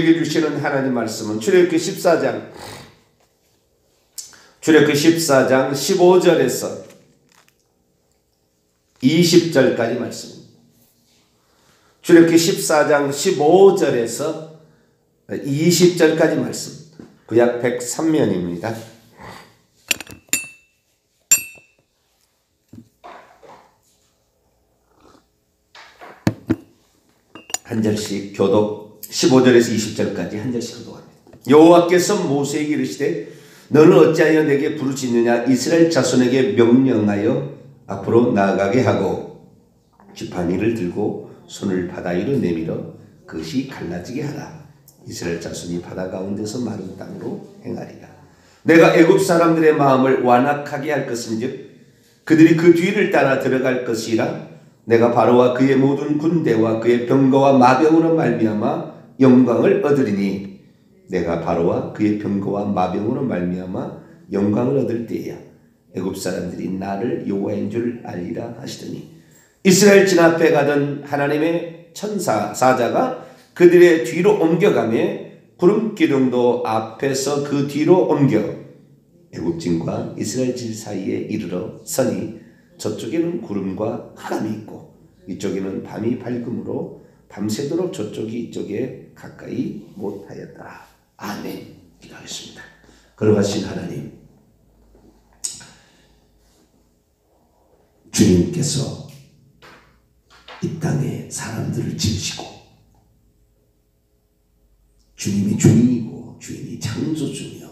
우리에게 주시는 하나님 말씀은 출애굽기 14장 15절에서 20절까지 말씀입니다. 출애굽기 14장 15절에서 20절까지 말씀. 구약 103면입니다. 한 절씩 교독 15절에서 20절까지 한 절씩 교독합니다. 여호와께서 모세에게 이르시되 너는 어찌하여 내게 부르짖느냐 이스라엘 자손에게 명령하여 앞으로 나아가게 하고 지팡이를 들고 손을 바다 위로 내밀어 그것이 갈라지게 하라. 이스라엘 자손이 바다 가운데서 마른 땅으로 행하리라. 내가 애굽 사람들의 마음을 완악하게 할 것인즉 그들이 그 뒤를 따라 들어갈 것이라. 내가 바로와 그의 모든 군대와 그의 병거와 마병으로 말미암아 영광을 얻으리니 내가 바로와 그의 병거와 마병으로 말미암아 영광을 얻을 때야 애굽 사람들이 나를 여호와인 줄 알리라 하시더니 이스라엘 진 앞에 가던 하나님의 천사 사자가 그들의 뒤로 옮겨가며 구름 기둥도 앞에서 그 뒤로 옮겨 애굽진과 이스라엘 진 사이에 이르러 서니 저쪽에는 구름과 흑암이 있고 이쪽에는 밤이 밝음으로 밤새도록 저쪽이 이쪽에 가까이 못하였더라. 아멘. 기도하겠습니다. 걸어가신 하나님, 주님께서 이 땅에 사람들을 지으시고 주님이 주인이고 주인이 창조주며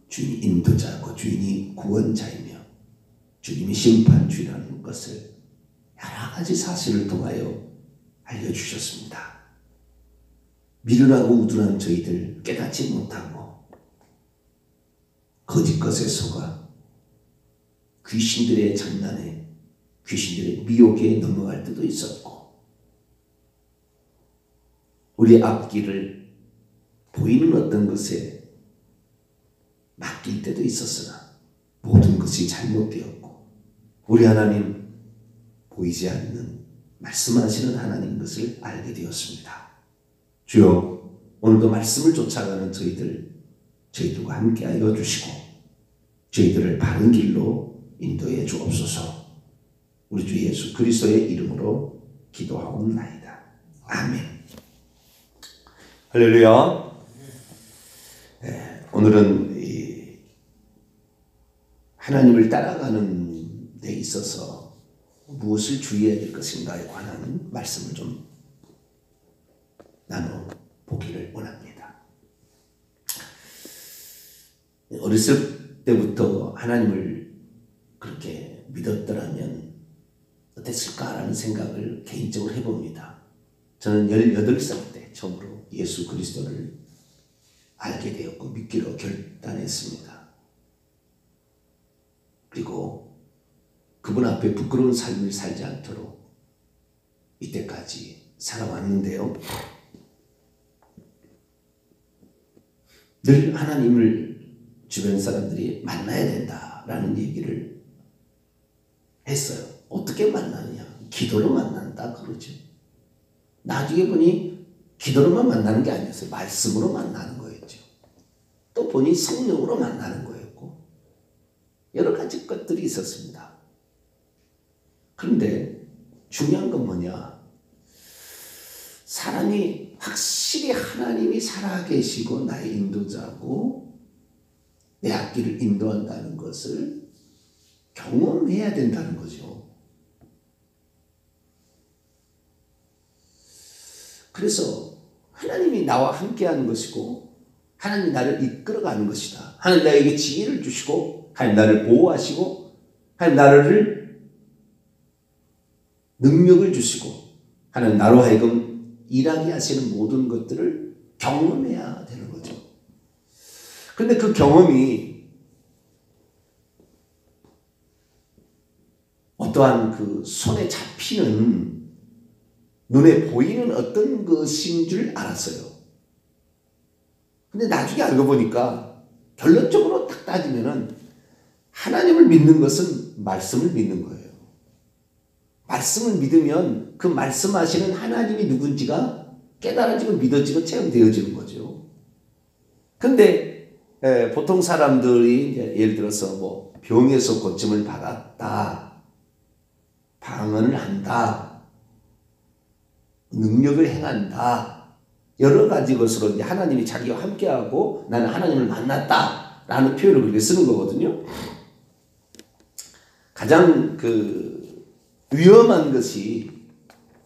주인이 인도자고 주인이 구원자이며 주님이 심판주라는 것을 여러 가지 사실을 통하여 알려주셨습니다. 미련하고 우둔한 저희들 깨닫지 못하고 거짓 것에 속아 귀신들의 장난에 귀신들의 미혹에 넘어갈 때도 있었고 우리의 앞길을 보이는 어떤 것에 맡길 때도 있었으나 모든 것이 잘못되었고 우리 하나님 보이지 않는 말씀하시는 하나님 것을 알게 되었습니다. 주여 오늘도 말씀을 쫓아가는 저희들과 함께하여 주시고 저희들을 바른 길로 인도해 주옵소서. 우리 주 예수 그리스도의 이름으로 기도하옵나이다. 아멘. 할렐루야. 오늘은 하나님을 따라가는 데 있어서 무엇을 주의해야 될 것인가에 관한 말씀을 좀 나눠보기를 원합니다. 어렸을 때부터 하나님을 그렇게 믿었더라면 어땠을까라는 생각을 개인적으로 해봅니다. 저는 18살 때 처음으로 예수 그리스도를 알게 되었고 믿기로 결단했습니다. 그리고 그분 앞에 부끄러운 삶을 살지 않도록 이때까지 살아왔는데요. 늘 하나님을 주변 사람들이 만나야 된다라는 얘기를 했어요. 어떻게 만나느냐? 기도로 만난다 그러죠. 나중에 보니 기도로만 만나는 게 아니었어요. 말씀으로 만나는 거였죠. 또 보니 성령으로 만나는 거였고 여러 가지 것들이 있었습니다. 그런데 중요한 건 뭐냐? 사람이 확실히 하나님이 살아계시고 나의 인도자고 내 앞길을 인도한다는 것을 경험해야 된다는 거죠. 그래서 하나님이 나와 함께하는 것이고 하나님이 나를 이끌어가는 것이다. 하나님 나에게 지혜를 주시고 하나님 나를 보호하시고 하나님 나를 능력을 주시고 하나님 나로 하여금 일하게 하시는 모든 것들을 경험해야 되는 거죠. 그런데 그 경험이 어떠한 그 손에 잡히는 눈에 보이는 어떤 것인 줄 알았어요. 근데 나중에 알고 보니까 결론적으로 딱 따지면은 하나님을 믿는 것은 말씀을 믿는 거예요. 말씀을 믿으면 그 말씀하시는 하나님이 누군지가 깨달아지고 믿어지고 체험되어지는 거죠. 근데 보통 사람들이 이제 예를 들어서 뭐 병에서 고침을 받았다, 방언을 한다, 능력을 행한다, 여러 가지 것으로 이제 하나님이 자기와 함께하고 나는 하나님을 만났다라는 표현을 그렇게 쓰는 거거든요. 가장 위험한 것이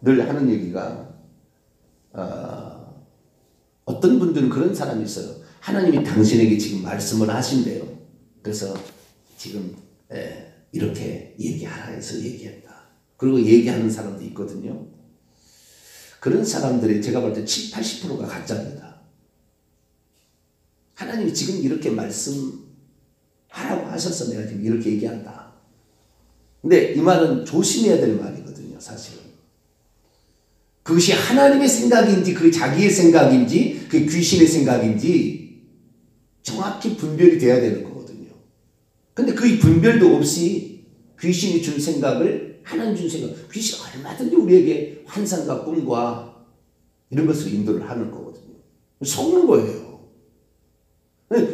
늘 하는 얘기가 어떤 분들은 그런 사람이 있어요. 하나님이 당신에게 지금 말씀을 하신대요. 그래서 지금 이렇게 얘기하라 해서 얘기했다. 그리고 얘기하는 사람도 있거든요. 그런 사람들이 제가 볼 때 70, 80%가 가짜입니다. 하나님이 지금 이렇게 말씀하라고 하셔서 내가 지금 이렇게 얘기한다. 근데 이 말은 조심해야 될 말이거든요, 사실은. 그것이 하나님의 생각인지 그 자기의 생각인지 그 귀신의 생각인지 정확히 분별이 돼야 되는 거거든요. 근데 그 분별도 없이 귀신이 준 생각을 하나님 준 생각, 귀신은 얼마든지 우리에게 환상과 꿈과 이런 것을 인도를 하는 거거든요. 속는 거예요.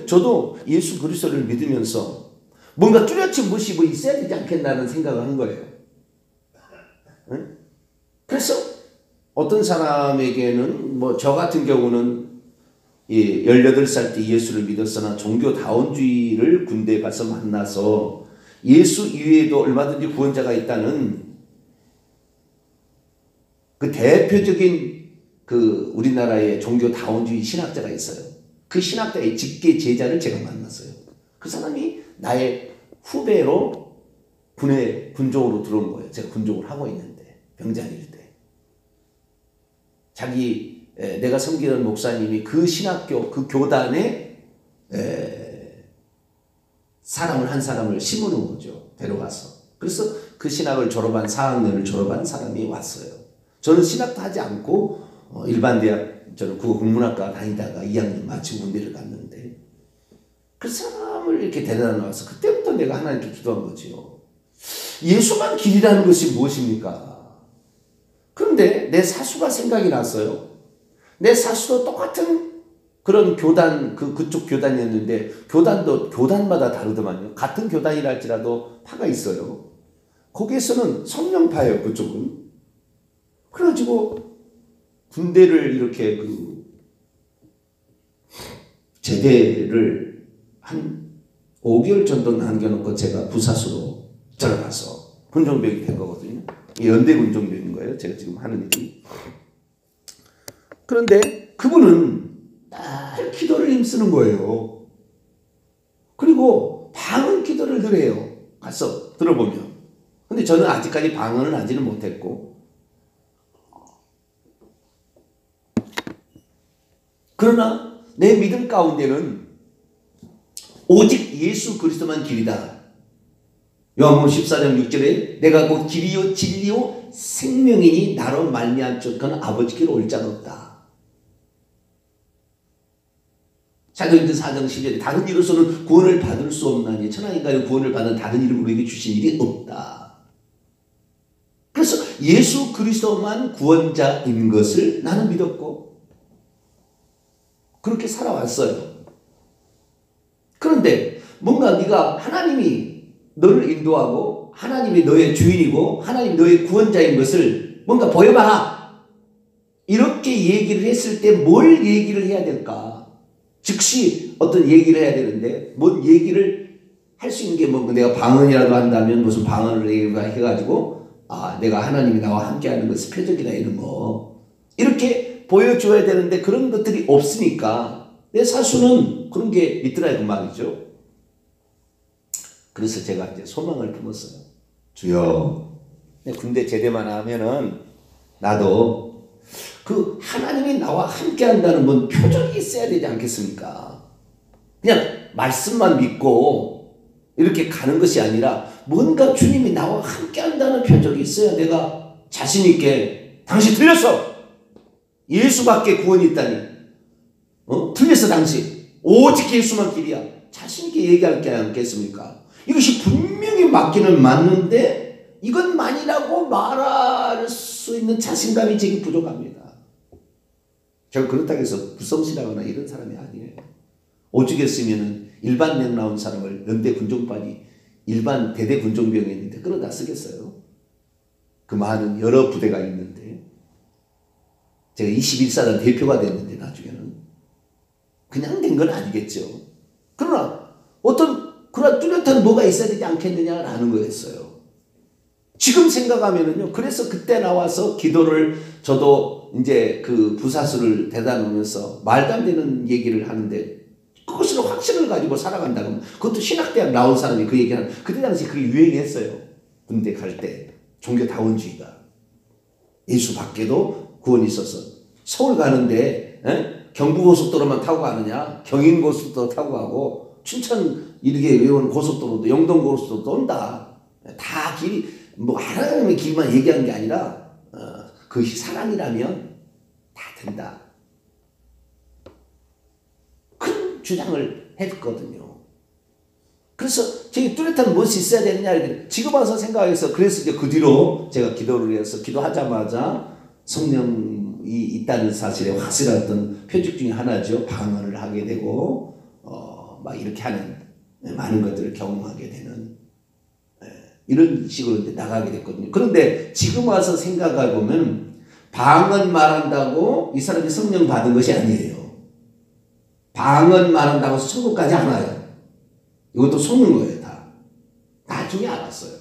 저도 예수 그리스도를 믿으면서 뭔가 뚜렷이 무엇이 뭐 있어야 되지 않겠나는 생각을 하는 거예요. 그래서 어떤 사람에게는 뭐 저 같은 경우는 18살 때 예수를 믿었으나 종교다원주의를 군대에 가서 만나서 예수 이외에도 얼마든지 구원자가 있다는 그 대표적인 우리나라의 종교다원주의 신학자가 있어요. 그 신학자의 직계 제자를 제가 만났어요. 그 사람이 나의 후배로 군종으로 들어온 거예요. 제가 군종을 하고 있는데 병장일 때. 내가 섬기는 목사님이 그 신학교, 그 교단에 사람을 한 사람을 심으는 거죠. 데려가서. 그래서 그 신학을 졸업한 4학년을 졸업한 사람이 왔어요. 저는 신학도 하지 않고 일반 대학, 저는 국문학과 다니다가 2학년 마치고 군대를 갔는데 그 사람을 이렇게 데려다 놔서 그때부터 내가 하나님께 기도한 거죠. 예수만 길이라는 것이 무엇입니까? 그런데 내 사수가 생각이 났어요. 내 사수도 똑같은 그런 교단, 그쪽 교단이었는데 교단도 교단마다 다르더만요. 같은 교단이라 할지라도 파가 있어요. 거기에서는 성령파예요, 그쪽은. 그래가지고 군대를 이렇게 제대를 한 5개월 정도 남겨놓고 제가 부사수로 들어가서 군종병이 된 거거든요. 연대 군종병인 거예요. 제가 지금 하는 일이. 그런데 그분은 늘 기도를 힘쓰는 거예요. 그리고 방언 기도를 늘 해요. 가서 들어보면. 근데 저는 아직까지 방언을 하지는 못했고 그러나 내 믿음 가운데는 오직 예수 그리스도만 길이다. 요한복음 14장 6절에 내가 곧 길이요 진리요 생명이니 나로 말미암 쫓거는 아버지께로 올 자가 없다. 사도행전 4장 10절에 다른 이로서는 구원을 받을 수 없나니 천하인간의 구원을 받는 다른 이름으로 우리에게 주신 일이 없다. 그래서 예수 그리스도만 구원자인 것을 나는 믿었고 그렇게 살아왔어요. 그런데 뭔가 네가 하나님이 너를 인도하고 하나님이 너의 주인이고 하나님이 너의 구원자인 것을 뭔가 보여봐라. 이렇게 얘기를 했을 때 뭘 얘기를 해야 될까? 즉시 어떤 얘기를 해야 되는데 뭔 얘기를 할 수 있는 게 뭐 내가 방언이라도 한다면 무슨 방언을 해가지고 내가 하나님이 나와 함께하는 것이 표적이다 이런 거 이렇게 보여줘야 되는데 그런 것들이 없으니까 내 사수는 그런 게 있더라 그 말이죠. 그래서 제가 이제 소망을 품었어요. 주여, 군대 제대만 하면은 나도 그 하나님이 나와 함께 한다는 뭔 표적이 있어야 되지 않겠습니까? 그냥 말씀만 믿고 이렇게 가는 것이 아니라 뭔가 주님이 나와 함께 한다는 표적이 있어야 내가 자신 있게 당신 틀렸어. 예수밖에 구원이 있다니. 틀렸어 당신. 오직 예수만 길이야. 자신 있게 얘기할 게 않겠습니까? 이것이 분명히 맞기는 맞는데 이것만이라고 말할 수 있는 자신감이 제게 부족합니다. 제가 그렇다고 해서 불성실하거나 이런 사람이 아니에요. 오죽했으면 일반 명 나온 사람을 연대 군종반이 일반 대대 군종병에 있는데 끌어다 쓰겠어요? 그 많은 여러 부대가 있는데 제가 21사단 대표가 됐는데 나중에는 그냥 된 건 아니겠죠. 그러나 뚜렷한 뭐가 있어야 되지 않겠느냐라는 거였어요. 지금 생각하면은요. 그래서 그때 나와서 기도를 저도 이제 그 부사수를 대다 놓으면서 말도 안 되는 얘기를 하는데 그것으로 확신을 가지고 살아간다면 그것도 신학대학 나온 사람이 그 얘기하는 그때 당시 그게 유행했어요. 군대 갈 때 종교다원주의가 예수 밖에도 구원이 있어서 서울 가는데 경부고속도로만 타고 가느냐 경인고속도로 타고 가고 춘천 이렇게 외운 고속도로도 영동고속도로도 온다. 다 길이 뭐 하나님의 길만 얘기한 게 아니라 그것이 사랑이라면 다 된다. 큰 주장을 했거든요. 그래서 제가 뚜렷한 무엇이 있어야 되느냐 지금 와서 생각해서 그래서 이제 그 뒤로 제가 기도를 해서 기도하자마자 성령이 있다는 사실에 확실한 어떤 표적 중에 하나죠. 방언을 하게 되고 막 이렇게 하는 많은 것들을 경험하게 되는 이런 식으로 이제 나가게 됐거든요. 그런데 지금 와서 생각해 보면 방언 말한다고 이 사람이 성령 받은 것이 아니에요. 방언 말한다고 천국까지 안 와요. 이것도 속는 거예요. 다. 나중에 알았어요.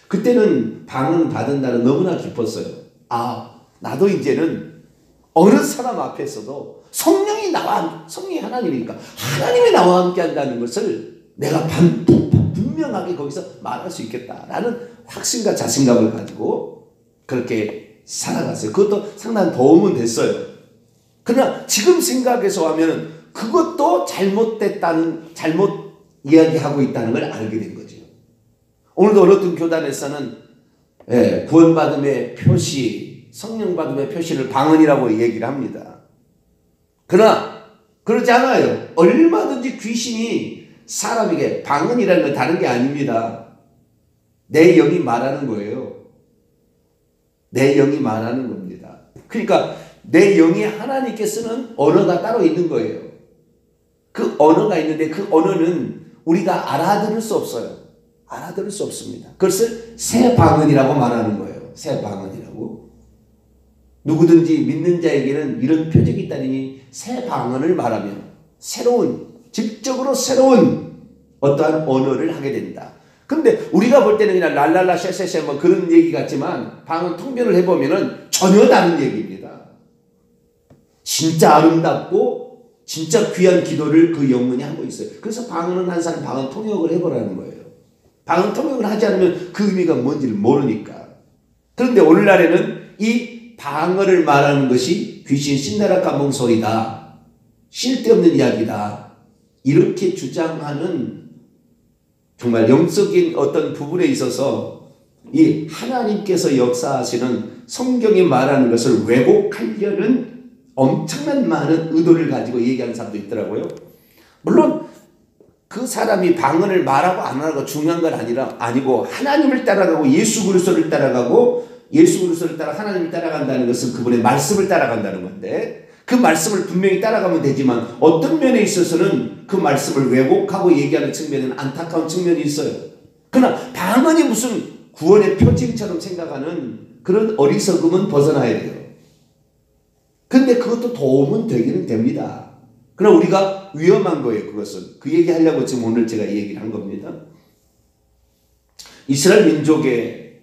그때는 방언 받은다는 너무나 기뻤어요. 나도 이제는 어느 사람 앞에서도 성령이 하나님이니까 하나님이 나와 함께 한다는 것을 내가 분명하게 거기서 말할 수 있겠다라는 확신과 자신감을 가지고 그렇게 살아갔어요. 그것도 상당한 도움은 됐어요. 그러나 지금 생각해서 하면 그것도 잘못 이야기하고 있다는 걸 알게 된 거죠. 오늘도 어떤 교단에서는 구원받음의 표시, 성령받음의 표시를 방언이라고 얘기를 합니다. 그러나 그러지 않아요. 얼마든지 귀신이 사람에게 방언이라는 건 다른 게 아닙니다. 내 영이 말하는 거예요. 내 영이 말하는 겁니다. 그러니까 내 영이 하나님께 쓰는 언어가 따로 있는 거예요. 그 언어가 있는데 그 언어는 우리가 알아들을 수 없어요. 알아들을 수 없습니다. 그것을 새 방언이라고 말하는 거예요. 새 방언이라고. 누구든지 믿는 자에게는 이런 표적이 있다니 새 방언을 말하면 질적으로 새로운 어떠한 언어를 하게 된다. 근데 우리가 볼 때는 그냥 랄랄라 쉐쉐쉐 뭐 그런 얘기 같지만 방언 통변을 해보면은 전혀 다른 얘기입니다. 진짜 아름답고 진짜 귀한 기도를 그 영혼이 하고 있어요. 그래서 방언은 한 사람 방언 통역을 해보라는 거예요. 방언 통역을 하지 않으면 그 의미가 뭔지를 모르니까. 그런데 오늘날에는 이 방언을 말하는 것이 귀신 신나라 까몽 소리다. 쓸데없는 이야기다. 이렇게 주장하는 정말 영적인 어떤 부분에 있어서 이 하나님께서 역사하시는 성경이 말하는 것을 왜곡하려는 엄청난 많은 의도를 가지고 얘기하는 사람도 있더라고요. 물론 그 사람이 방언을 말하고 안 하고 중요한 건 아니고 하나님을 따라가고 예수 그리스도를 따라가고 예수 그리스도를 따라 하나님을 따라간다는 것은 그분의 말씀을 따라간다는 건데 그 말씀을 분명히 따라가면 되지만 어떤 면에 있어서는 그 말씀을 왜곡하고 얘기하는 측면에는 안타까운 측면이 있어요. 그러나 방언이 무슨 구원의 표징처럼 생각하는 그런 어리석음은 벗어나야 돼요. 근데 그것도 도움은 되기는 됩니다. 그러나 우리가 위험한 거예요. 그것은. 그 얘기하려고 지금 오늘 제가 이 얘기를 한 겁니다. 이스라엘 민족의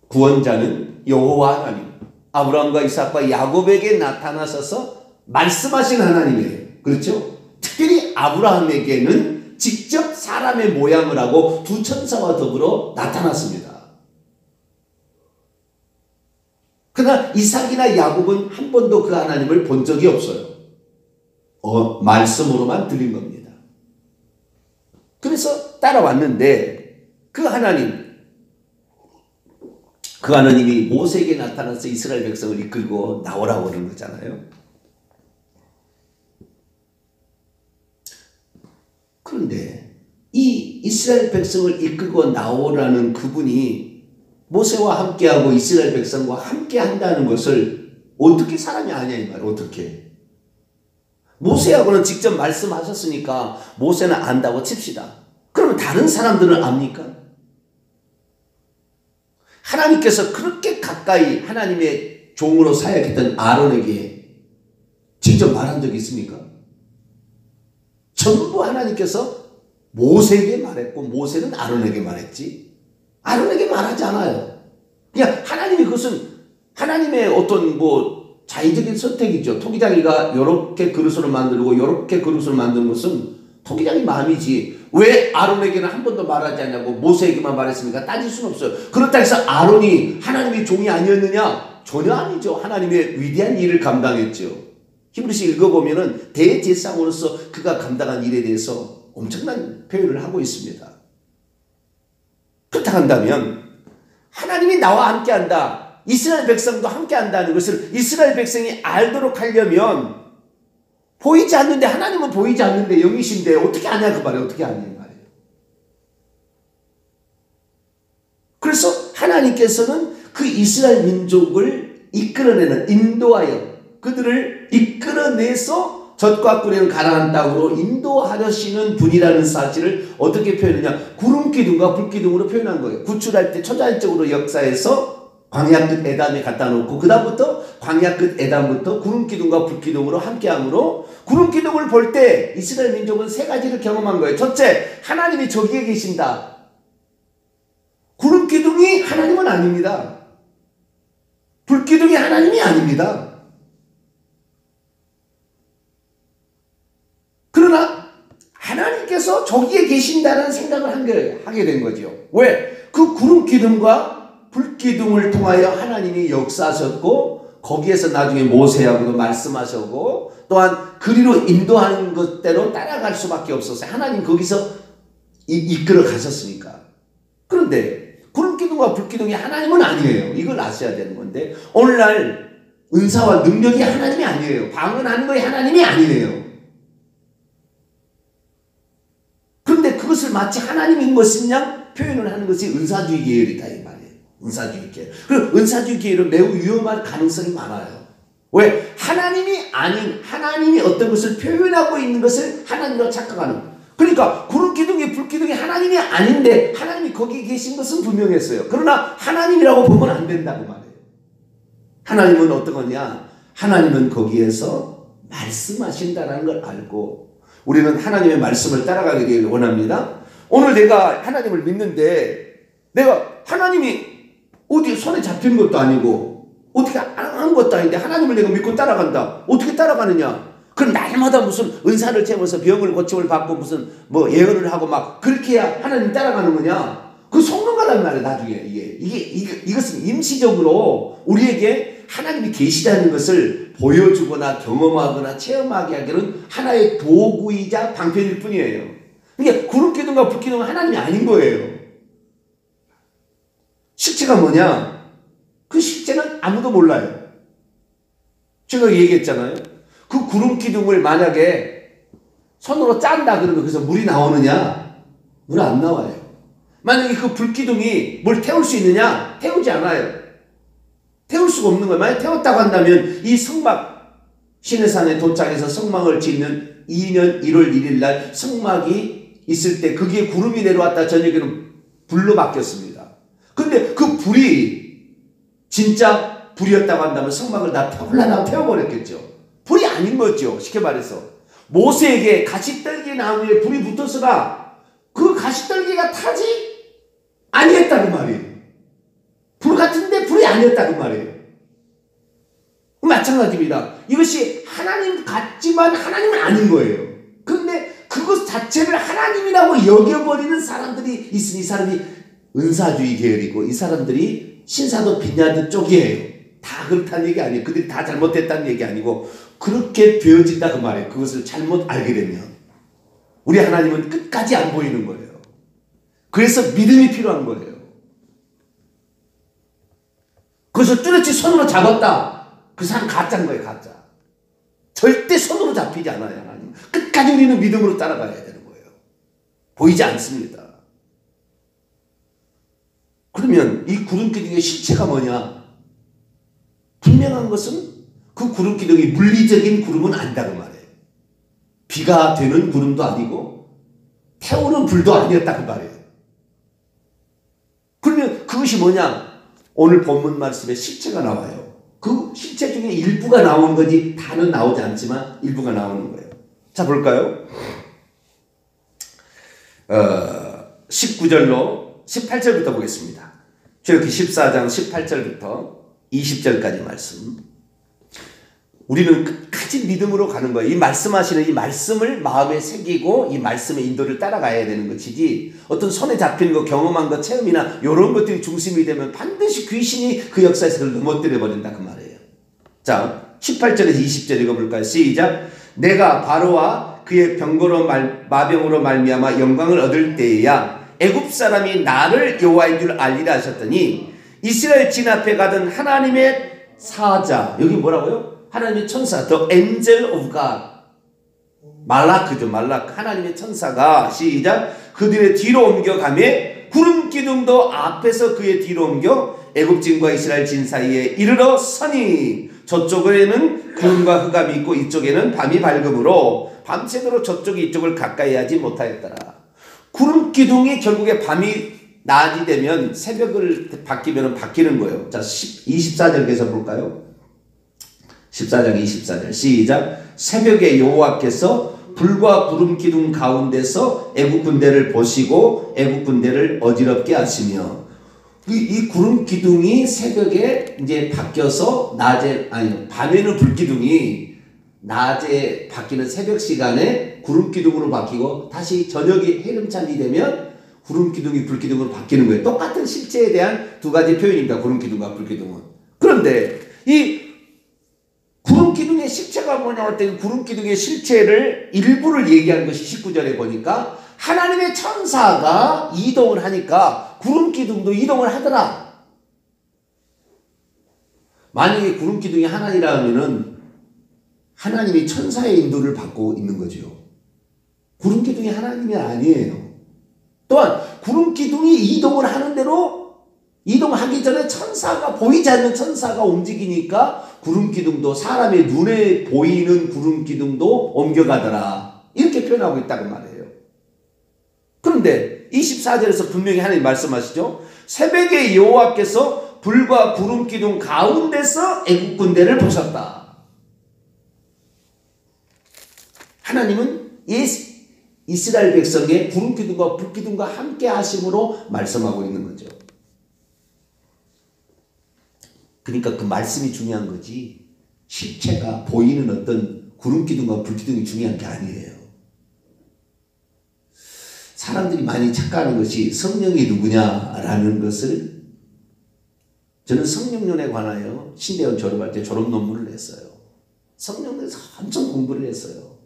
구원자는 여호와 하나님, 아브라함과 이삭과 야곱에게 나타나셔서 말씀하신 하나님이에요. 그렇죠? 특별히 아브라함에게는 직접 사람의 모양을 하고 두 천사와 더불어 나타났습니다. 그러나 이삭이나 야곱은 한 번도 그 하나님을 본 적이 없어요. 말씀으로만 들린 겁니다. 그래서 따라왔는데 그 하나님이 모세에게 나타나서 이스라엘 백성을 이끌고 나오라고 그러는 거잖아요. 그런데 이 이스라엘 백성을 이끌고 나오라는 그분이 모세와 함께하고 이스라엘 백성과 함께 한다는 것을 어떻게 사람이 아냐 이 말이에요. 어떻게. 모세하고는 직접 말씀하셨으니까 모세는 안다고 칩시다. 그러면 다른 사람들은 압니까? 하나님께서 그렇게 가까이 하나님의 종으로 사역했던 아론에게 직접 말한 적이 있습니까? 전부 하나님께서 모세에게 말했고 모세는 아론에게 말했지 아론에게 말하지 않아요. 그냥 하나님이 그것은 하나님의 어떤 자의적인 선택이죠. 토기장이가 이렇게 그릇을 만들고 이렇게 그릇을 만드는 것은 토기장이 마음이지 왜 아론에게는 한 번도 말하지 않냐고 모세에게만 말했습니까? 따질 수는 없어요. 그렇다 해서 아론이 하나님의 종이 아니었느냐? 전혀 아니죠. 하나님의 위대한 일을 감당했죠. 히브리서 읽어보면은 대제사장으로서 그가 감당한 일에 대해서 엄청난 표현을 하고 있습니다. 그렇다 한다면 하나님이 나와 함께한다. 이스라엘 백성도 함께한다는 것을 이스라엘 백성이 알도록 하려면 보이지 않는데 하나님은 보이지 않는데 영이신데 어떻게 아냐 그 말이에요. 어떻게 아냐 말이에요. 그래서 하나님께서는 그 이스라엘 민족을 이끌어내는 인도하여 그들을 이끌어내서 젖과 꿀에는 가나안 땅으로 인도하려시는 분이라는 사실을 어떻게 표현하냐 구름기둥과 불기둥으로 표현한 거예요. 구출할 때 초자연적으로 역사에서 광야 끝 에담에 갖다 놓고 그 다음부터 광야 끝 에담부터 구름기둥과 불기둥으로 함께함으로 구름기둥을 볼 때 이스라엘 민족은 세 가지를 경험한 거예요. 첫째, 하나님이 저기에 계신다. 구름기둥이 하나님은 아닙니다. 불기둥이 하나님이 아닙니다. 그러나 하나님께서 저기에 계신다는 생각을 하게 된 거죠. 왜? 그 구름기둥과 불기둥을 통하여 하나님이 역사하셨고 거기에서 나중에 모세하고도 말씀하셨고 또한 그리로 인도하는 것대로 따라갈 수밖에 없었어요. 하나님 거기서 이끌어 가셨으니까. 그런데 구름기둥과 불기둥이 하나님은 아니에요. 이걸 아셔야 되는 건데 오늘날 은사와 능력이 하나님이 아니에요. 방언하는 것이 하나님이 아니에요. 그런데 그것을 마치 하나님인 것이냐 표현을 하는 것이 은사주의 계열이다 이 말이에요. 은사주의 계열. 그리고 은사주의 계열은 매우 위험할 가능성이 많아요. 왜? 하나님이 아닌 하나님이 어떤 것을 표현하고 있는 것을 하나님으로 착각하는. 그러니까 구름기둥이 불기둥이 하나님이 아닌데 하나님이 거기 계신 것은 분명했어요. 그러나 하나님이라고 보면 안 된다고 말해요. 하나님은 어떤 거냐? 하나님은 거기에서 말씀하신다는 걸 알고 우리는 하나님의 말씀을 따라가게 되기를 원합니다. 오늘 내가 하나님을 믿는데 내가 하나님이 어디 손에 잡힌 것도 아니고 어떻게 한 것도 아닌데 하나님을 내가 믿고 따라간다. 어떻게 따라가느냐? 그럼 날마다 무슨 은사를 채워서 병을 고침을 받고 무슨 예언을 하고 막 그렇게 해야 하나님 따라가는 거냐? 그 속는 거란 말이에요. 나중에 이것은 임시적으로 우리에게 하나님이 계시다는 것을 보여주거나 경험하거나 체험하게 하기는 하나의 도구이자 방편일 뿐이에요. 그러니까 구름기둥과 불기둥은 하나님이 아닌 거예요. 실체가 뭐냐? 그 실체는 아무도 몰라요. 제가 얘기했잖아요. 그 구름기둥을 만약에 손으로 짠다 그러면 그래서 물이 나오느냐? 물 안 나와요. 만약에 그 불기둥이 뭘 태울 수 있느냐? 태우지 않아요. 태울 수가 없는 거예요. 만약 태웠다고 한다면 이 성막 시내산에 도착해서 성막을 짓는 2년 1월 1일 날 성막이 있을 때 그게 구름이 내려왔다 저녁에는 불로 바뀌었습니다. 근데 그 불이 진짜 불이었다고 한다면 성막을 다 태워버렸겠죠. 불이 아닌 거죠. 쉽게 말해서 모세에게 가시떨기 나무에 불이 붙었으나 그 가시떨기가 타지 아니었다고 말이에요. 불 같은데 불이 아니었다고 말이에요. 마찬가지입니다. 이것이 하나님 같지만 하나님은 아닌 거예요. 그런데 그것 자체를 하나님이라고 여겨버리는 사람들이 있으니 이 사람이 은사주의 계열이고 이 사람들이 신사도 빈야드 쪽이에요. 다 그렇다는 얘기 아니에요. 그들이 다 잘못됐다는 얘기 아니고 그렇게 되어진다 그 말이에요. 그것을 잘못 알게 되면 우리 하나님은 끝까지 안 보이는 거예요. 그래서 믿음이 필요한 거예요. 그래서 뚜렷이 손으로 잡았다. 그 사람 가짜인 거예요. 가짜. 절대 손으로 잡히지 않아요. 하나님. 끝까지 우리는 믿음으로 따라가야 되는 거예요. 보이지 않습니다. 그러면 이 구름기둥의 실체가 뭐냐? 분명한 것은 그 구름 기둥이 물리적인 구름은 아니다고 말해요. 비가 되는 구름도 아니고 태우는 불도 아니었다고 말해요. 그러면 그것이 뭐냐? 오늘 본문 말씀에 실체가 나와요. 그 실체 중에 일부가 나오는 거지 다는 나오지 않지만 일부가 나오는 거예요. 자, 볼까요? 19절로 18절부터 보겠습니다. 출애굽기 14장 18절부터 20절까지 말씀. 우리는 끝까지 믿음으로 가는 거예요. 이 말씀하시는 이 말씀을 마음에 새기고 이 말씀의 인도를 따라가야 되는 것이지, 어떤 손에 잡힌 거, 경험한 거, 체험이나 이런 것들이 중심이 되면 반드시 귀신이 그 역사에서 그걸 넘어뜨려 버린다 그 말이에요. 자, 18절에서 20절 읽어볼까요? 시작. 내가 바로와 그의 병거로 마병으로 말미암아 영광을 얻을 때에야 애굽 사람이 나를 여호와인 줄 알리라 하셨더니, 이스라엘 진 앞에 가던 하나님의 사자, 여기 뭐라고요? 하나님의 천사, the angel of God, 말라크죠. 말라크, 하나님의 천사가 시작. 그들의 뒤로 옮겨가매 구름 기둥도 앞에서 그의 뒤로 옮겨 애굽진과 이스라엘 진 사이에 이르러 서니, 저쪽에는 구름과 흑암이 있고 이쪽에는 밤이 밝음으로 밤새도록 저쪽이 이쪽을 가까이 하지 못하였더라. 구름 기둥이 결국에 밤이 낮이 되면 새벽을 바뀌면 바뀌는 거예요. 자, 24절에서 볼까요? 14장 24절 시작. 새벽에 여호와께서 불과 구름 기둥 가운데서 애국 군대를 보시고 애국 군대를 어지럽게 하시며, 이 구름 기둥이 새벽에 이제 바뀌어서 낮에, 아니 밤에는 불 기둥이 낮에 바뀌는 새벽 시간에 구름 기둥으로 바뀌고 다시 저녁이 해름찬이 되면 구름 기둥이 불 기둥으로 바뀌는 거예요. 똑같은 실체에 대한 두 가지 표현입니다. 구름 기둥과 불 기둥은. 그런데 이 구름 기둥의 실체가 뭐냐고 했더니, 구름 기둥의 실체를 일부를 얘기한 것이 19절에 보니까 하나님의 천사가 이동을 하니까 구름 기둥도 이동을 하더라. 만약에 구름 기둥이 하나님이라 하면은 하나님이 천사의 인도를 받고 있는 거죠. 구름 기둥이 하나님이 아니에요. 또한 구름 기둥이 이동을 하는 대로 이동하기 전에 천사가, 보이지 않는 천사가 움직이니까 구름 기둥도, 사람의 눈에 보이는 구름 기둥도 옮겨가더라. 이렇게 표현하고 있다고 말해요. 그런데 24절에서 분명히 하나님 말씀하시죠. 새벽에 여호와께서 불과 구름 기둥 가운데서 애국 군대를 보셨다. 하나님은 이스라엘 백성의 구름 기둥과 불 기둥과 함께 하심으로 말씀하고 있는 거죠. 그러니까 그 말씀이 중요한 거지, 실체가 보이는 어떤 구름 기둥과 불 기둥이 중요한 게 아니에요. 사람들이 많이 착각하는 것이 성령이 누구냐라는 것을, 저는 성령론에 관하여 신대원 졸업할 때 졸업 논문을 냈어요. 성령론에서 엄청 공부를 했어요.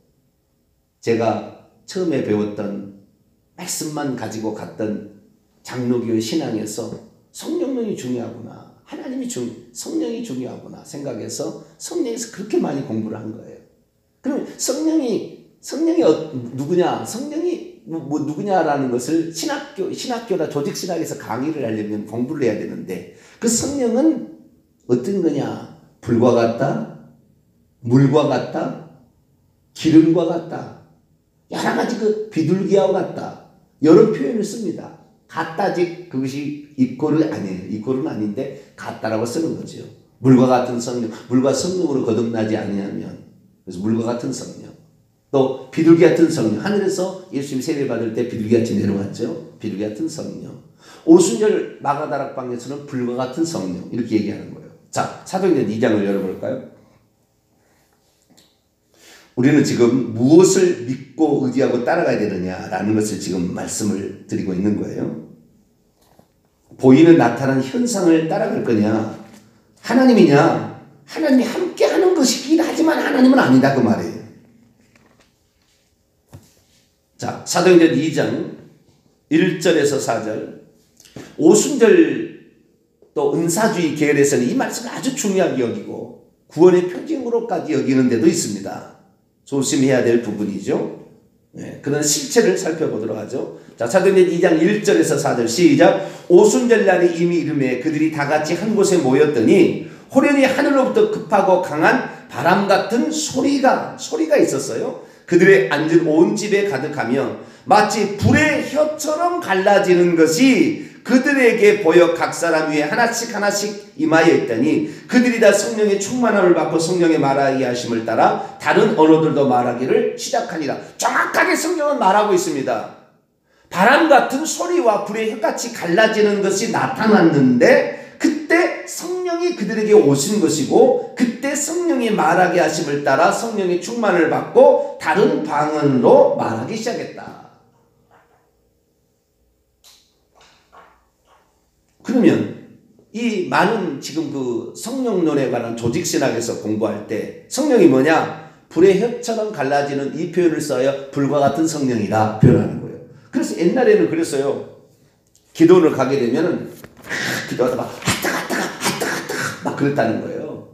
제가 처음에 배웠던 말씀만 가지고 갔던 장로교 신앙에서 성령론이 중요하구나, 하나님이 성령이 중요하구나 생각해서 성령에서 그렇게 많이 공부를 한 거예요. 그러면 성령이 누구냐, 성령이 누구냐라는 것을 신학교나 조직신학에서 강의를 하려면 공부를 해야 되는데, 그 성령은 어떤 거냐? 불과 같다, 물과 같다, 기름과 같다, 여러 가지 그 비둘기와 같다, 여러 표현을 씁니다. 같다직 그것이 이꼴은 아니에요. 이꼴은 아닌데 같다라고 쓰는 거죠. 물과 같은 성령, 물과 성령으로 거듭나지 아니하면, 그래서 물과 같은 성령, 또 비둘기 같은 성령, 하늘에서 예수님이 세례 받을 때 비둘기같이 내려왔죠. 비둘기 같은 성령. 오순절 마가다락방에서는 불과 같은 성령, 이렇게 얘기하는 거예요. 자, 사도행전 2장을 열어볼까요? 우리는 지금 무엇을 믿고 의지하고 따라가야 되느냐라는 것을 지금 말씀을 드리고 있는 거예요. 보이는 나타난 현상을 따라갈 거냐, 하나님이냐, 하나님이 함께 하는 것이긴 하지만 하나님은 아니다 그 말이에요. 자, 사도행전 2장 1절에서 4절, 오순절 또 은사주의 계열에서는 이 말씀을 아주 중요하게 여기고 구원의 표징으로까지 여기는 데도 있습니다. 조심해야 될 부분이죠. 네, 그런 실체를 살펴보도록 하죠. 자, 사도행전 2장 1절에서 4절 시작. 오순절 날이 이미 이르매 그들이 다 같이 한 곳에 모였더니 호련히 하늘로부터 급하고 강한 바람 같은 소리가 있었어요. 그들의 앉은 온 집에 가득하며 마치 불의 혀처럼 갈라지는 것이 그들에게 보여 각 사람 위에 하나씩 임하여 있더니 그들이 다 성령의 충만함을 받고 성령의 말하게 하심을 따라 다른 언어들도 말하기를 시작하니라. 정확하게 성경은 말하고 있습니다. 바람 같은 소리와 불의 혀같이 갈라지는 것이 나타났는데 그때 성령이 그들에게 오신 것이고 그때 성령이 말하게 하심을 따라 성령의 충만을 받고 다른 방언으로 말하기 시작했다. 그러면 이 많은 지금 그 성령론에 관한 조직신학에서 공부할 때 성령이 뭐냐? 불의 혀처럼 갈라지는 이 표현을 써요. 불과 같은 성령이라 표현하는 거예요. 그래서 옛날에는 그랬어요. 기도원을 가게 되면은 기도하다 막 왔다 막 그랬다는 거예요.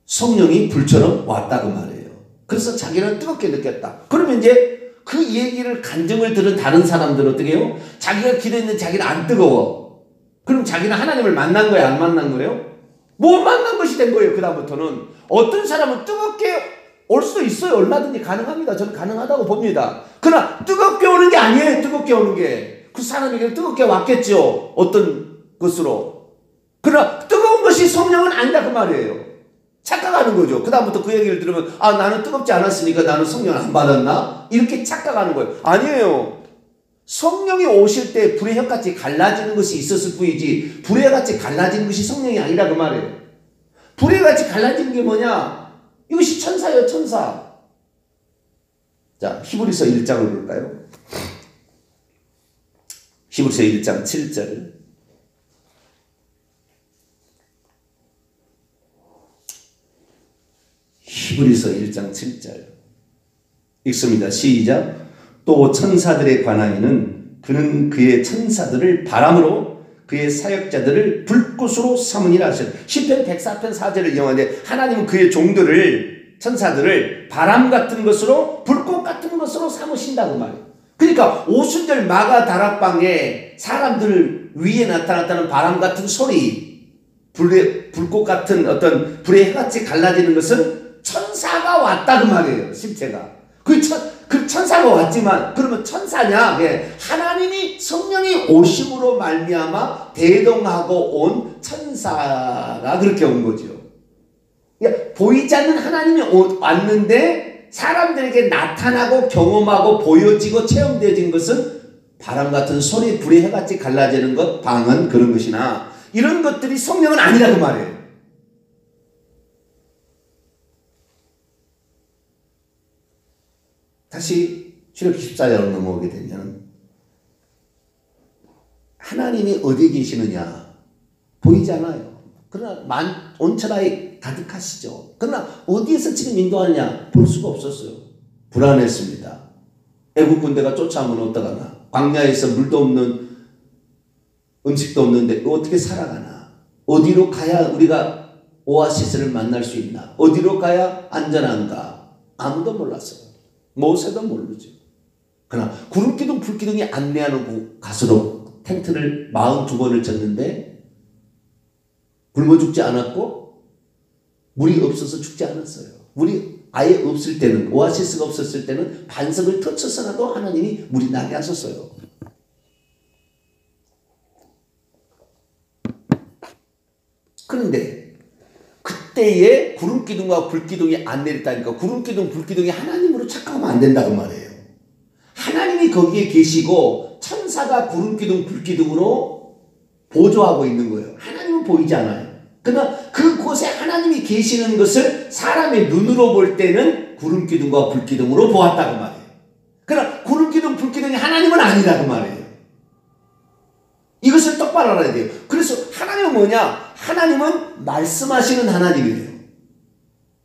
성령이 불처럼 왔다 그 말이에요. 그래서 자기는 뜨겁게 느꼈다. 그러면 이제 그 얘기를 간증을 들은 다른 사람들은 어떻게 해요? 자기가 기도했는데 자기는 안 뜨거워. 그럼 자기는 하나님을 만난 거야, 안 만난 거예요? 못 만난 것이 된 거예요. 그 다음부터는 어떤 사람은 뜨겁게 올 수도 있어요. 얼마든지 가능합니다. 저는 가능하다고 봅니다. 그러나 뜨겁게 오는 게 아니에요. 뜨겁게 오는 게. 그 사람에게 뜨겁게 왔겠죠. 어떤 것으로. 그러나 뜨거운 것이 성령은 아니다 그 말이에요. 착각하는 거죠. 그 다음부터 그 얘기를 들으면 나는 뜨겁지 않았으니까 나는 성령을 안 받았나? 이렇게 착각하는 거예요. 아니에요. 성령이 오실 때 불의 혀같이 갈라지는 것이 있었을 뿐이지 불의 혀같이 갈라지는 것이 성령이 아니라 그 말이에요. 불의 혀같이 갈라지는 게 뭐냐? 이것이 천사예요. 천사. 자, 히브리서 1장을 볼까요? 히브리서 1장 7절. 히브리서 1장 7절 읽습니다. 시작. 또 천사들에 관하여는 그는 그의 천사들을 바람으로 그의 사역자들을 불꽃으로 삼으니라 하셨다. 시편 104편 4절을 이용하는데 하나님은 그의 종들을 천사들을 바람 같은 것으로 불꽃 같은 것으로 삼으신다고 말이에요. 그러니까 오순절 마가 다락방에 사람들 위에 나타났다는 바람 같은 소리, 불꽃 같은 어떤 불의 해같이 갈라지는 것은 천사가 왔다 그 말이에요. 실체가. 그 천사가 왔지만 그러면 천사냐? 예. 하나님이 성령이 오심으로 말미암아 대동하고 온 천사가 그렇게 온 거죠. 그러니까 보이지 않는 하나님이 왔는데 사람들에게 나타나고 경험하고 보여지고 체험되어진 것은 바람 같은 소리, 불의 해같이 갈라지는 것, 방언 그런 것이나 이런 것들이 성령은 아니라 그 말이에요. 다시 출애굽기 14장으로 넘어오게 되면 하나님이 어디에 계시느냐 보이지 않아요. 그러나 온천하에 가득하시죠. 그러나 어디에서 지금 인도하느냐 볼 수가 없었어요. 불안했습니다. 애국 군대가 쫓아오면 어떡하나. 광야에서 물도 없는 음식도 없는데 어떻게 살아가나. 어디로 가야 우리가 오아시스를 만날 수 있나. 어디로 가야 안전한가. 아무도 몰랐어요. 모세도 모르죠. 그러나 구름기둥 불기둥이 안내하는 가수로 텐트를 42번을 쳤는데 굶어 죽지 않았고 물이 없어서 죽지 않았어요. 물이 아예 없을 때는 오아시스가 없었을 때는 반석을 터쳐서라도 하나님이 물이 나게 하셨어요. 그런데 그때의 구름기둥과 불기둥이 안 내렸다니까 구름기둥 불기둥이 하나님으로 착각하면 안 된다고 말이에요. 하나님이 거기에 계시고 천사가 구름기둥 불기둥으로 보조하고 있는 거예요. 하나님은 보이지 않아요. 그러나 그곳에 하나님이 계시는 것을 사람의 눈으로 볼 때는 구름기둥과 불기둥으로 보았다고 말이에요. 그러나 구름기둥 불기둥이 하나님은 아니라고 말이에요. 이것을 똑바로 알아야 돼요. 그래서 하나님은 뭐냐? 하나님은 말씀하시는 하나님이에요.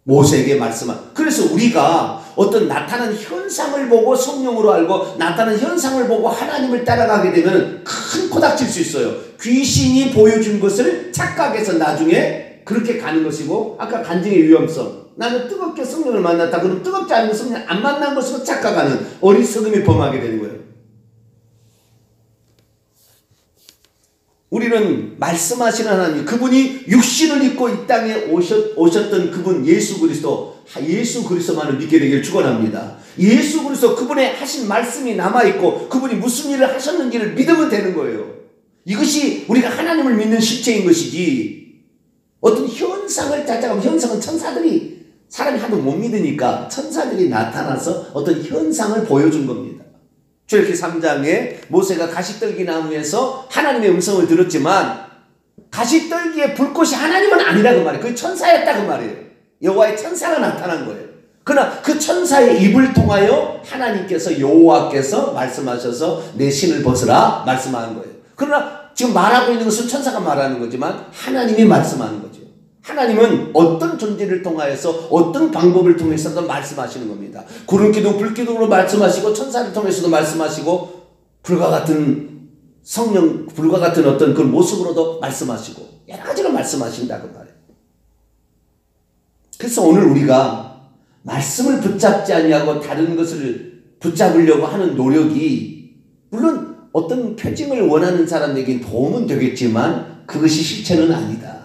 모세에게 말씀한. 그래서 우리가 어떤 나타난 현상을 보고 성령으로 알고 나타난 현상을 보고 하나님을 따라가게 되면 큰 코닥칠 수 있어요. 귀신이 보여준 것을 착각해서 나중에 그렇게 가는 것이고 아까 간증의 위험성. 나는 뜨겁게 성령을 만났다. 그럼 뜨겁지 않은 성령 안 만난 것으로 착각하는 어리석음이 범하게 되는 거예요. 우리는 말씀하시는 하나님, 그분이 육신을 입고 이 땅에 오셨던 그분 예수 그리스도만을 믿게 되기를 축원합니다. 예수 그리스도 그분의 하신 말씀이 남아있고 그분이 무슨 일을 하셨는지를 믿으면 되는 거예요. 이것이 우리가 하나님을 믿는 실체인 것이지, 어떤 현상을 찾아가면, 현상은 천사들이, 사람이 하도 못 믿으니까 천사들이 나타나서 어떤 현상을 보여준 겁니다. 출애굽기 3장에 모세가 가시떨기 나무에서 하나님의 음성을 들었지만 가시떨기의 불꽃이 하나님은 아니라 그 말이에요. 그 천사였다 그 말이에요. 여호와의 천사가 나타난 거예요. 그러나 그 천사의 입을 통하여 하나님께서, 여호와께서 말씀하셔서 내 신을 벗으라 말씀하는 거예요. 그러나 지금 말하고 있는 것은 천사가 말하는 거지만 하나님이 말씀하는 거죠. 하나님은 어떤 존재를 통하여서 어떤 방법을 통해서도 말씀하시는 겁니다. 구름기둥, 불기둥으로 말씀하시고 천사를 통해서도 말씀하시고 불과 같은 성령, 불과 같은 어떤 그 모습으로도 말씀하시고 여러 가지로 말씀하신다 그 말이에요. 그래서 오늘 우리가 말씀을 붙잡지 아니하고 다른 것을 붙잡으려고 하는 노력이 물론 어떤 표징을 원하는 사람에게 도움은 되겠지만 그것이 실체는 아니다.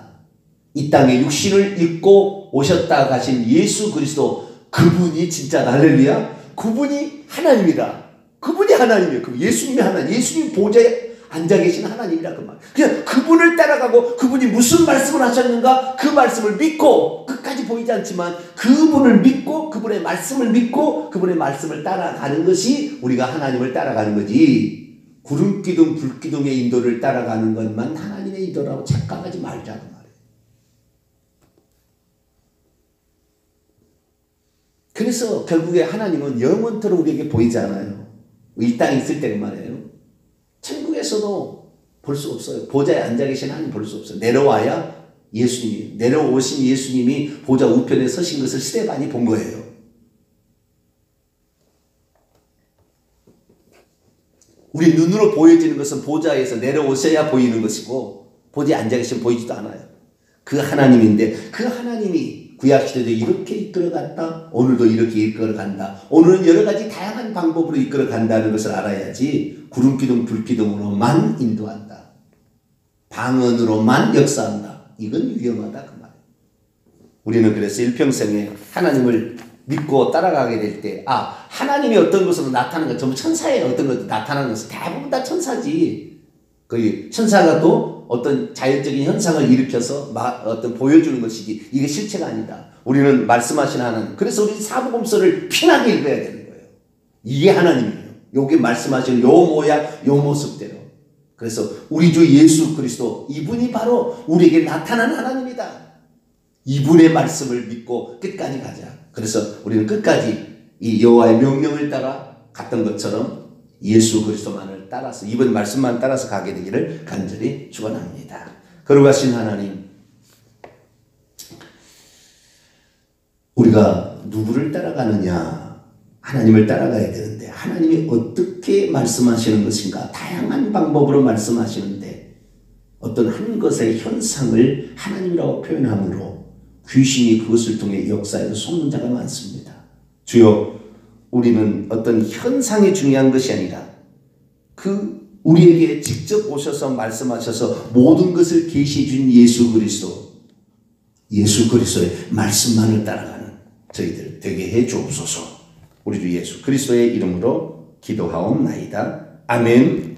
이 땅에 육신을 입고 오셨다 가신 예수 그리스도, 그분이 진짜 할렐루야, 그분이 하나님이다. 그분이 하나님이에요. 예수님이 하나님, 예수님 보좌에 앉아 계신 하나님이라 그 말. 그냥 그분을 따라가고 그분이 무슨 말씀을 하셨는가 그 말씀을 믿고, 끝까지 보이지 않지만 그분을 믿고 그분의 말씀을 믿고 그분의 말씀을 따라가는 것이 우리가 하나님을 따라가는 거지, 구름기둥 불기둥의 인도를 따라가는 것만 하나님의 인도라고 착각하지 말자 그 말이에요. 그래서 결국에 하나님은 영원토록 우리에게 보이지 않아요. 이 땅에 있을 때 말이에요. 천국에서도 볼 수 없어요. 보좌에 앉아 계신 하나님 볼 수 없어요. 내려와야 예수님이, 내려오신 예수님이 보좌 우편에 서신 것을 스데반이 본 거예요. 우리 눈으로 보여지는 것은 보좌에서 내려오셔야 보이는 것이고 보좌에 앉아 계시면 보이지도 않아요. 그 하나님인데 그 하나님이 구약시대도 이렇게 이끌어갔다, 오늘도 이렇게 이끌어간다, 오늘은 여러 가지 다양한 방법으로 이끌어간다는 것을 알아야지 구름기둥 불기둥으로만 인도한다, 방언으로만 역사한다, 이건 위험하다 그 말이에요. 우리는 그래서 일평생에 하나님을 믿고 따라가게 될 때, 하나님이 어떤 것으로 나타나는 것, 전부 천사예요. 어떤 것도 나타나는 것은 대부분 다 천사지. 거의 천사가 또 어떤 자연적인 현상을 일으켜서 어떤 보여주는 것이지, 이게 실체가 아니다. 우리는 말씀하신 하나님. 그래서 우리 사복음서를 피나게 읽어야 되는 거예요. 이게 하나님이에요. 여기 말씀하신 요 모양, 요 모습대로. 그래서 우리 주 예수 그리스도, 이분이 바로 우리에게 나타난 하나님이다. 이분의 말씀을 믿고 끝까지 가자. 그래서 우리는 끝까지 이 여호와의 명령을 따라 갔던 것처럼 예수 그리스도만을 따라서, 이번 말씀만 따라서 가게 되기를 간절히 축원합니다. 거룩하신 하나님, 우리가 누구를 따라가느냐? 하나님을 따라가야 되는데 하나님이 어떻게 말씀하시는 것인가? 다양한 방법으로 말씀하시는데 어떤 한 것의 현상을 하나님이라고 표현함으로 귀신이 그것을 통해 역사에서 속는 자가 많습니다. 주여, 우리는 어떤 현상이 중요한 것이 아니라 우리에게 직접 오셔서 말씀하셔서 모든 것을 계시해 준 예수 그리스도의 말씀만을 따라가는 저희들 되게 해 주옵소서. 우리 주 예수 그리스도의 이름으로 기도하옵나이다. 아멘.